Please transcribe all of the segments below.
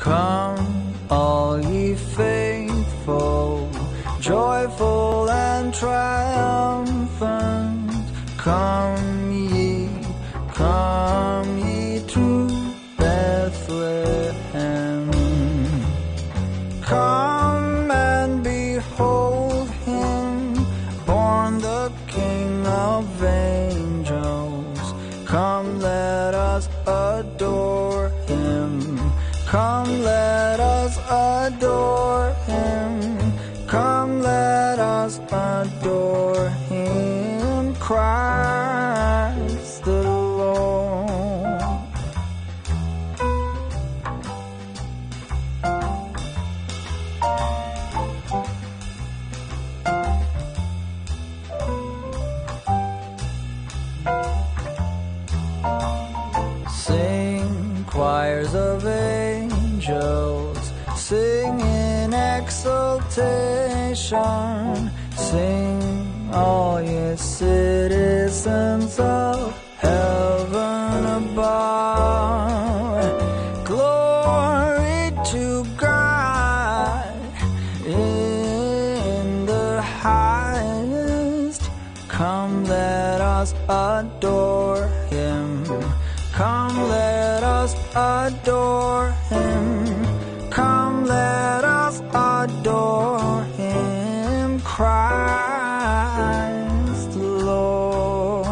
Come, all ye faithful, joyful and triumphant. Come ye to Bethlehem. Come and behold him, born the King of angels. Come, let us adore him. Come, let us adore him. Come, let us adore him, Christ the Lord. Sing, choirs of angels, sing in exultation. Sing, all ye citizens of heaven above. Glory to God in the highest. Come, let us adore him. Come, let us adore him. Come, let us adore him, Christ the Lord.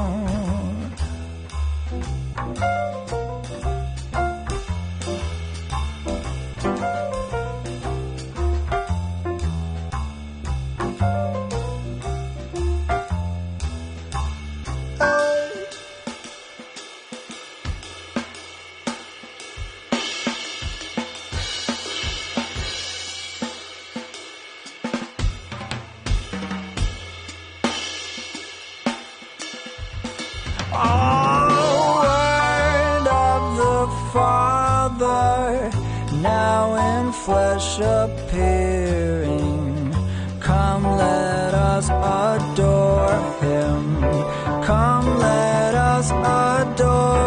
Word of the Father, now in flesh appearing. Come, let us adore him. Come, let us adore